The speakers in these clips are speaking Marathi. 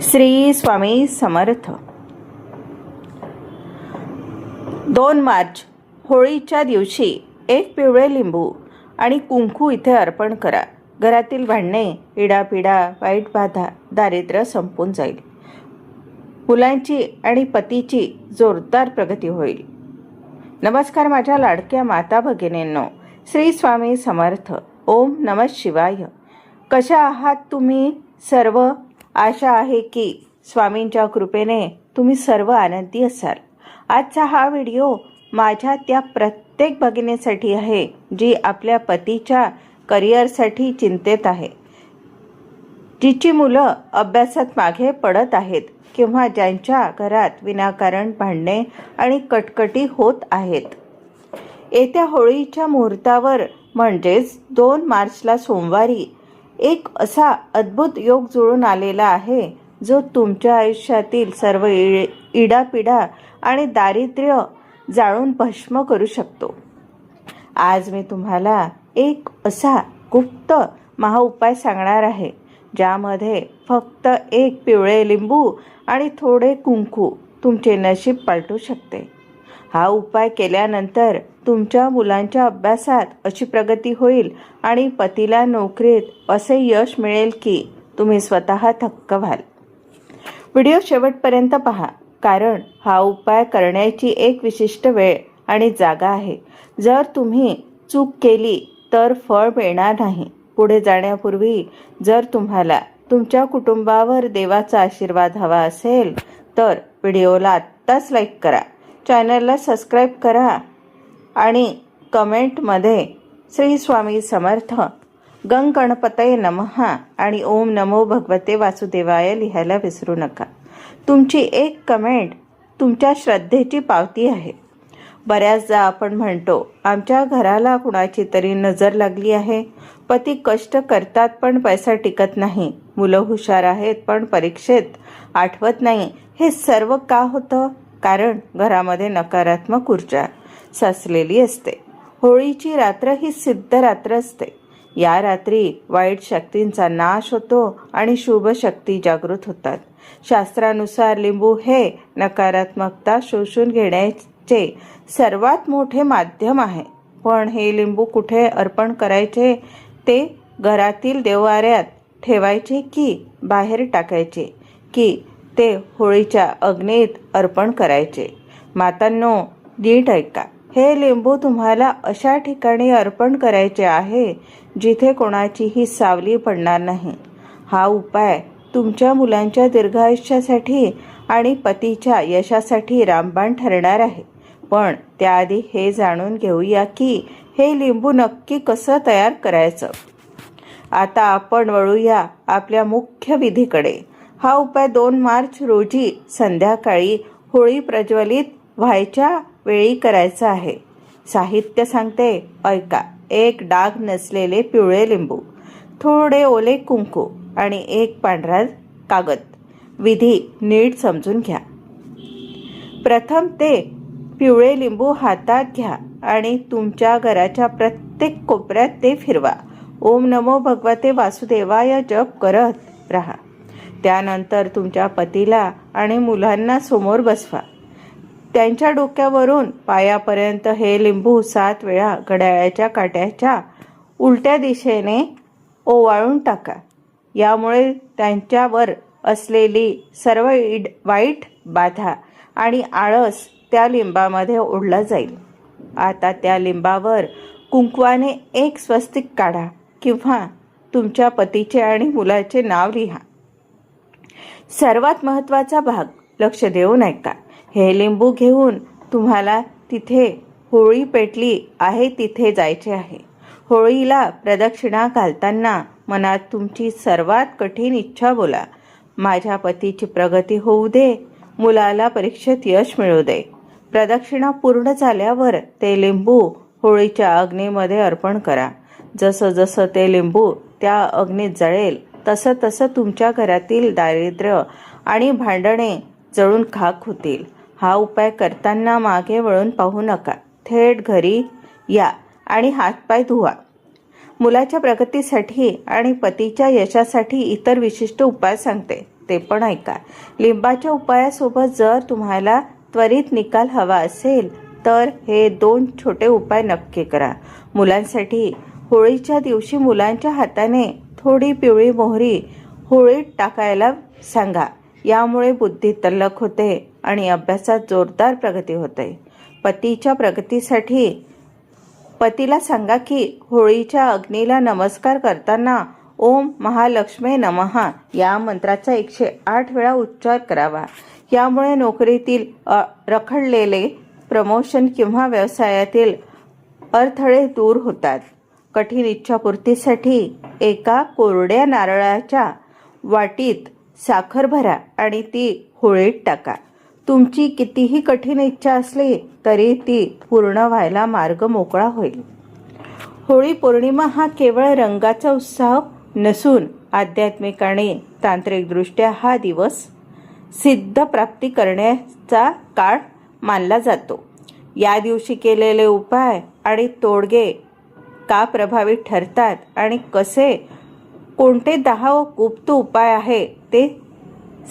श्री स्वामी समर्थ. 2 मार्च होळीच्या दिवशी एक पिवळे लिंबू आणि कुंकू इथे अर्पण करा. घरातील भांडणे, इडापिडा, वाईट बाधा, दारिद्र्य संपून जाईल. मुलांची आणि पतीची जोरदार प्रगती होईल. नमस्कार माझ्या लाडक्या माता भगिनींनो. श्री स्वामी समर्थ. ओम नमः शिवाय. कशा आहात तुम्ही सर्व? आशा आहे की स्वामींच्या कृपेने तुम्ही सर्व आनंदी असाल. आजचा हा व्हिडिओ माझ्या त्या प्रत्येक भगिनीसाठी आहे जी आपल्या पतीच्या करिअरसाठी चिंतेत आहे, जिची मुलं अभ्यासात मागे पडत आहेत किंवा ज्यांच्या घरात विनाकारण भांडणे आणि कटकटी होत आहेत. येत्या होळीच्या मुहूर्तावर म्हणजेच 2 मार्चला सोमवारी एक असा अद्भुत योग जुळून आलेला आहे जो तुमच्या आयुष्यातील सर्व इडापिडा आणि दारिद्र्य जाळून भस्म करू शकतो. आज मी तुम्हाला एक असा गुप्त महाउपाय सांगणार आहे ज्यामध्ये फक्त एक पिवळे लिंबू आणि थोडे कुंकू तुमचे नशीब पालटू शकते. हा उपाय केल्यानंतर तुमच्या मुलांच्या अभ्यासात अशी प्रगती होईल आणि पतीला नोकरीत असे यश मिळेल की तुम्ही स्वतः थक्क व्हाल. व्हिडिओ शेवटपर्यंत पहा, कारण हा उपाय करण्याची एक विशिष्ट वेळ आणि जागा आहे. जर तुम्ही चूक केली तर फळ मिळणार नाही. पुढे जाण्यापूर्वी जर तुम्हाला तुमच्या कुटुंबावर देवाचा आशीर्वाद हवा असेल तर व्हिडिओला आत्ताच लाईक करा, चॅनलला सबस्क्राईब करा आणि कमेंटमध्ये श्री स्वामी समर्थ, गंग गणपतये नमः आणि ओम नमो भगवते वासुदेवाय लिहायला विसरू नका. तुमची एक कमेंट तुमच्या श्रद्धेची पावती आहे. बऱ्याचदा आपण म्हणतो आमच्या घराला कुणाची तरी नजर लागली आहे. पती कष्ट करतात पण पैसा टिकत नाही. मुलं हुशार आहेत पण परीक्षेत आठवत नाही. हे सर्व का होतं? कारण घरामध्ये नकारात्मक ऊर्जा साचलेली असते. होळीची रात्र ही सिद्ध रात्र असते. या रात्री वाईट शक्तींचा नाश होतो आणि शुभ शक्ती जागृत होतात. शास्त्रानुसार लिंबू हे नकारात्मकता शोषून घेण्याचे सर्वात मोठे माध्यम आहे. पण हे लिंबू कुठे अर्पण करायचे? ते घरातील देव्हाऱ्यात ठेवायचे की बाहेर टाकायचे की ते होळीच्या अग्नीत अर्पण करायचे? मातांनो, नीट ऐका. हे लिंबू तुम्हाला अशा ठिकाणी अर्पण करायचे आहे जिथे कोणाचीही सावली पडणार नाही. हा उपाय तुमच्या मुलांच्या दीर्घायुष्यासाठी आणि पतीच्या यशासाठी रामबाण ठरणार आहे. पण त्याआधी हे जाणून घेऊया की हे लिंबू नक्की कसं तयार करायचं. आता आपण वळूया आपल्या मुख्य विधीकडे. हा उपाय 2 मार्च रोजी संध्याकाळी होळी प्रज्वलित व्हायच्या वेळी करायचा आहे. साहित्य सांगते, ऐका. 1 डाग नसलेले पिवळे लिंबू, थोडे ओले कुंकू आणि 1 पांढरा कागद. विधी नीट समजून घ्या. प्रथम ते पिवळे लिंबू हातात घ्या आणि तुमच्या घराच्या प्रत्येक कोपऱ्यात ते फिरवा. ओम नमो भगवते वासुदेवाय जप करत राहा. त्यानंतर तुमच्या पतीला आणि मुलांना समोर बसवा. त्यांच्या डोक्यावरून पायापर्यंत हे लिंबू 7 वेळा घड्याळाच्या काट्याच्या उलट्या दिशेने ओवाळून टाका. यामुळे त्यांच्यावर असलेली सर्व वाईट बाधा आणि आळस त्या लिंबामध्ये ओढला जाईल. आता त्या लिंबावर कुंकवाने एक स्वस्तिक काढा किंवा तुमच्या पतीचे आणि मुलाचे नाव लिहा. सर्वात महत्त्वाचा भाग लक्ष देऊन ऐका. हे लिंबू घेऊन तुम्हाला तिथे होळी पेटली आहे तिथे जायचे आहे. होळीला प्रदक्षिणा घालताना मनात तुमची सर्वात कठीण इच्छा बोला. माझ्या पतीची प्रगती होऊ दे, मुलाला परीक्षेत यश मिळू दे. प्रदक्षिणा पूर्ण झाल्यावर ते लिंबू होळीच्या अग्नीमध्ये अर्पण करा. जसं जसं ते लिंबू त्या अग्नीत जळेल तसं तसं तुमच्या घरातील दारिद्र्य आणि भांडणे जळून खाक होतील. हा उपाय करताना मागे वळून पाहू नका. थेट घरी या आणि हातपाय धुवा. मुलाच्या प्रगतीसाठी आणि पतीच्या यशासाठी इतर विशिष्ट उपाय सांगते. ते पण ऐका. लिंबाच्या उपायासोबत जर तुम्हाला त्वरित निकाल हवा असेल तर हे 2 छोटे उपाय नक्की करा. मुलांसाठी होळीच्या दिवशी मुलांच्या हाताने थोडी पिवळी मोहरी होळीत टाकायला सांगा. यामुळे बुद्धी तल्लख होते आणि अभ्यासात जोरदार प्रगती होते. पतीच्या प्रगतीसाठी पतीला सांगा की होळीच्या अग्नीला नमस्कार करताना ओम महालक्ष्मी नमः या मंत्राचा 108 वेळा उच्चार करावा. यामुळे नोकरीतील रखडलेले प्रमोशन किंवा व्यवसायातील अडथळे दूर होतात. कठीण इच्छापूर्तीसाठी एका कोरड्या नारळाच्या वाटीत साखर भरा आणि ती होळीत टाका. तुमची कितीही कठीण इच्छा असली तरी ती पूर्ण व्हायला मार्ग मोकळा होईल. होळी पौर्णिमा हा केवळ रंगाचा उत्सव नसून आध्यात्मिक आणि तांत्रिकदृष्ट्या हा दिवस सिद्ध प्राप्ती करण्याचा काळ मानला जातो. या दिवशी केलेले उपाय आणि तोडगे का प्रभावी ठरतात आणि कोणते 10 गुप्त उपाय आहे ते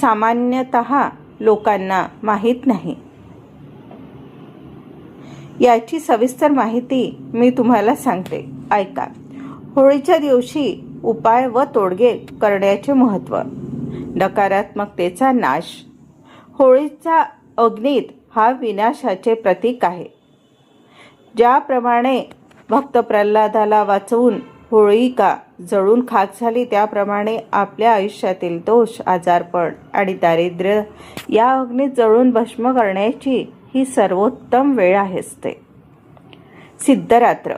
सामान्यतः लोकांना माहीत नाही. याची सविस्तर माहिती मी तुम्हाला सांगते, ऐका. होळीच्या दिवशी उपाय व तोडगे करण्याचे महत्त्व. नकारात्मकतेचा नाश. होळीचा अग्नीत हा विनाशाचे प्रतीक आहे. ज्याप्रमाणे भक्त प्रल्हादाला वाचवून होळिका जळून खाक झाली, त्याप्रमाणे आपल्या आयुष्यातील दोष, आजारपण आणि दारिद्र्य या अग्नीत जळून भस्म करण्याची ही सर्वोत्तम वेळ असते. सिद्धरात्र.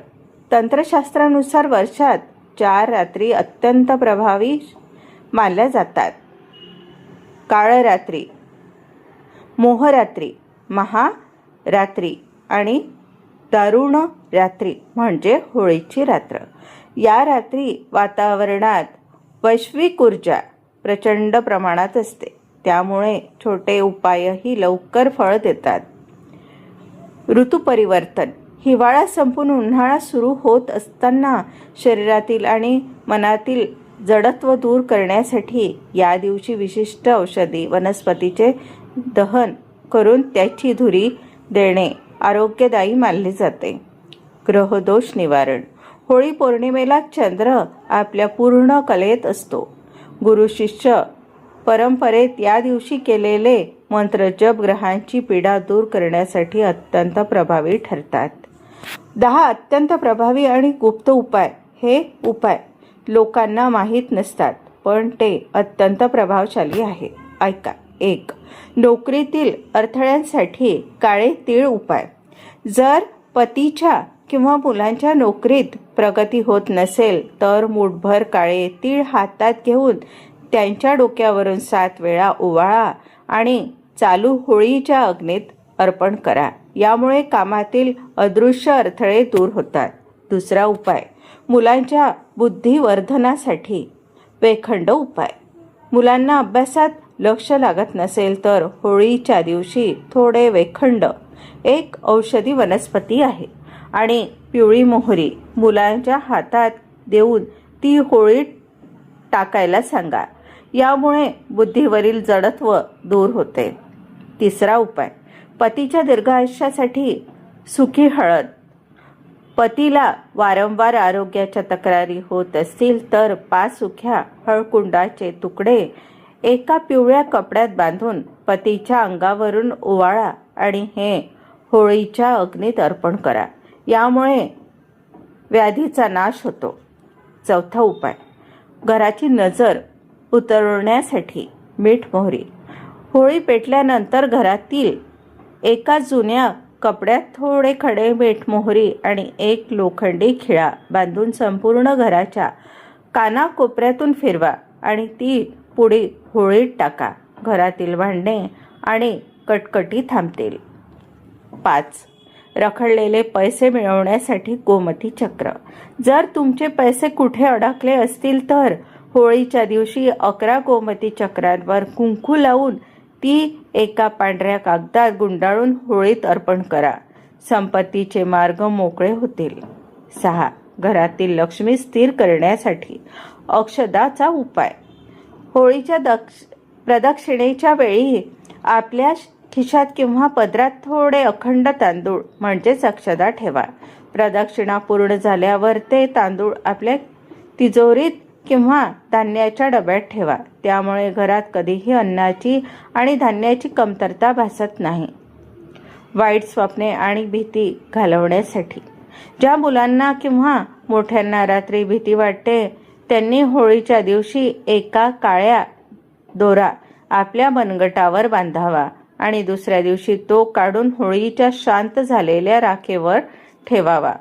तंत्रशास्त्रानुसार वर्षात 4 रात्री अत्यंत प्रभावी मानल्या जातात. काळरात्री, मोहरात्री, महारात्री आणि दारुण रात्री म्हणजे होळीची रात्र. या रात्री वातावरणात वैश्विक ऊर्जा प्रचंड प्रमाणात असते. त्यामुळे छोटे उपायही लवकर फळ देतात. ऋतू परिवर्तन. हिवाळा संपून उन्हाळा सुरू होत असताना शरीरातील आणि मनातील जडत्व दूर करण्यासाठी या दिवशी विशिष्ट औषधी वनस्पतीचे दहन करून त्याची धुरी देणे आरोग्यदायी मानले जाते. ग्रहदोष निवारण. होळी पौर्णिमेला चंद्र आपल्या पूर्ण कलेत असतो. गुरु शिष्य परंपरेत या दिवशी केलेले मंत्रजप ग्रहांची पीडा दूर करण्यासाठी अत्यंत प्रभावी ठरतात. 10 अत्यंत प्रभावी आणि गुप्त उपाय. हे उपाय लोकांना माहीत नसतात पण ते अत्यंत प्रभावशाली आहे, ऐका. 1. नोकरीतील अडथळ्यांसाठी काळे तीळ उपाय. जर पतीच्या किंवा मुलांच्या नोकरीत प्रगती होत नसेल तर मूठभर काळे तीळ हातात घेऊन त्यांच्या डोक्यावरून 7 वेळा ओवाळा आणि चालू होळीच्या अग्नीत अर्पण करा. यामुळे कामातील अदृश्य अडथळे दूर होतात. 2. उपाय. मुलांच्या बुद्धिवर्धनासाठी वेखंड उपाय. मुलांना अभ्यासात लक्ष लागत नसेल तर होळीच्या दिवशी थोडे वेखंड, एक औषधी वनस्पती आहे, आणि पिवळी मोहरी मुलांच्या हातात देऊन ती होळीत टाकायला सांगा. यामुळे बुद्धीवरील जडत्व दूर होते. 3. उपाय. पतीच्या दीर्घायुष्यासाठी सुकी हळद. पतीला वारंवार आरोग्याच्या तक्रारी होत असतील तर 5 सुक्या हळकुंडाचे तुकडे एका पिवळ्या कपड्यात बांधून पतीच्या अंगावरून ओवाळा आणि हे होळीच्या अग्नीत अर्पण करा. यामुळे व्याधीचा नाश होतो. 4. उपाय. घराची नजर उतरवण्यासाठी मीठ मोहरी. होळी पेटल्यानंतर घरातील एका जुन्या कपड्यात थोडे खडे मीठ मोहरी आणि एक लोखंडी खिळा बांधून संपूर्ण घराच्या कानाकोपऱ्यातून फिरवा आणि ती पुढे होळीत टाका. घरातील भांडणे आणि कटकटी थांबतील. 5. रखडलेले पैसे मिळवण्यासाठी गोमती चक्र. जर तुमचे पैसे कुठे अडकले असतील तर होळीच्या दिवशी 11 गोमती चक्रांवर कुंकू लावून ती एका पांढऱ्या कागदात गुंडाळून होळीत अर्पण करा. संपत्तीचे मार्ग मोकळे होतील. 6. घरातील लक्ष्मी स्थिर करण्यासाठी अक्षदाचा उपाय. होळीच्या प्रदक्षिणेच्या वेळी आपल्या खिशात किंवा पदरात थोडे अखंड तांदूळ म्हणजेच अक्षदा ठेवा. प्रदक्षिणा पूर्ण झाल्यावर ते तांदूळ आपल्या तिजोरीत किंवा धान्याच्या डब्यात ठेवा. त्यामुळे घरात कधीही अन्नाची आणि धान्याची कमतरता भासत नाही. वाईट स्वप्ने आणि भीती घालवण्यासाठी ज्या मुलांना किंवा मोठ्यांना रात्री भीती वाटते त्यांनी होळीच्या दिवशी एका काळ्या दोरा आपल्या मनगटावर बांधावा आणि दुसऱ्या दिवशी तो काढून होळीच्या शांत झालेल्या राखेवर ठेवावा.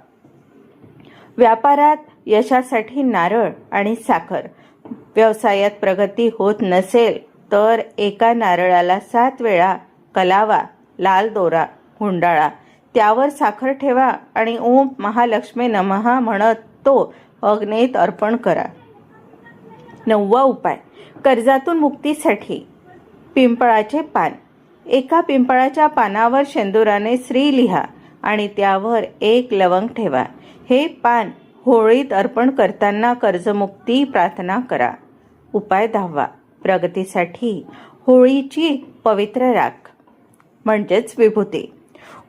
व्यापारात यशासाठी नारळ आणि साखर. व्यवसायात प्रगती होत नसेल तर एका नारळाला 7 वेळा कलावा लाल दोरा गुंडाळा, त्यावर साखर ठेवा आणि ओम महालक्ष्मी नमः म्हणत तो अग्नीत अर्पण करा. 9वा उपाय, कर्जातून मुक्तीसाठी पिंपळाचे पान. एका पिंपळाच्या पानावर शेंदुराने श्री लिहा आणि त्यावर 1 लवंग ठेवा. हे पान होळीत अर्पण करताना कर्जमुक्ती प्रार्थना करा. उपाय 10वा, प्रगतीसाठी होळीची पवित्र राख म्हणजेच विभूती.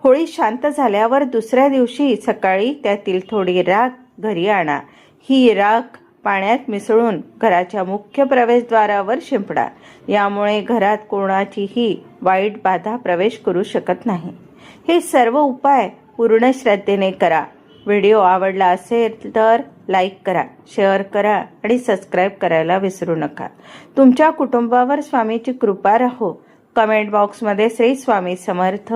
होळी शांत झाल्यावर दुसऱ्या दिवशी सकाळी त्यातील थोडी राख घरी आणा. ही राख पाण्यात मिसळून घराच्या मुख्य प्रवेशद्वारावर शिंपडा. यामुळे घरात कोणाचीही वाईट बाधा प्रवेश करू शकत नाही. हे सर्व उपाय पूर्ण श्रद्धेने करा. व्हिडिओ आवडला असेल तर लाईक करा, शेअर करा आणि सबस्क्राईब करायला विसरू नका. तुमच्या कुटुंबावर स्वामीची कृपा राहो. कमेंट बॉक्समध्ये श्री स्वामी समर्थ,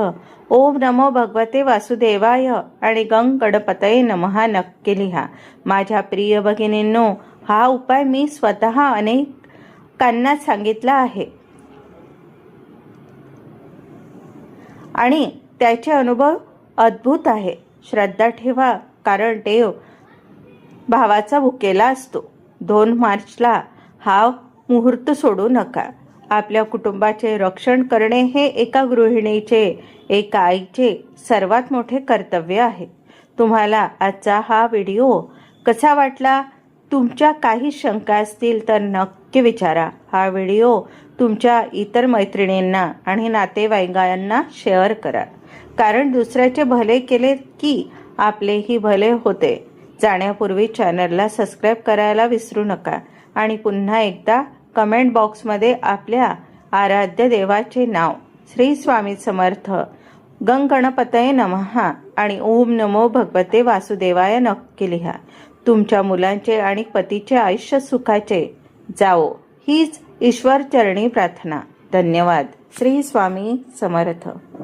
ओम नमो भगवते वासुदेवाय आणि गंग गणपतये नमः नक्की लिहा. माझ्या प्रिय भगिनींनो, हा उपाय मी स्वतः अनेकांना सांगितला आहे आणि त्याचे अनुभव अद्भुत आहे. श्रद्धा ठेवा, कारण देव भावाचा भुकेला असतो. 2 मार्चला हा मुहूर्त सोडू नका. आपल्या कुटुंबाचे रक्षण करणे हे एका गृहिणीचे, एका आईचे सर्वात मोठे कर्तव्य आहे. तुम्हाला आजचा हा व्हिडिओ कसा वाटला? तुमच्या काही शंका असतील तर नक्की विचारा. हा व्हिडिओ तुमच्या इतर मैत्रिणींना आणि नातेवाईकांना शेअर करा, कारण दुसऱ्याचे भले केले की आपलेही भले होते. जाण्यापूर्वी चॅनलला सबस्क्राईब करायला विसरू नका आणि पुन्हा एकदा कमेंट बॉक्समध्ये आपल्या आराध्य देवाचे नाव श्री स्वामी समर्थ, गंग गणपतये नमः आणि ओम नमो भगवते वासुदेवाय नक्की लिहा. तुमच्या मुलांचे आणि पतीचे आयुष्य सुखाचे जावो हीच ईश्वर चरणी प्रार्थना. धन्यवाद. श्री स्वामी समर्थ.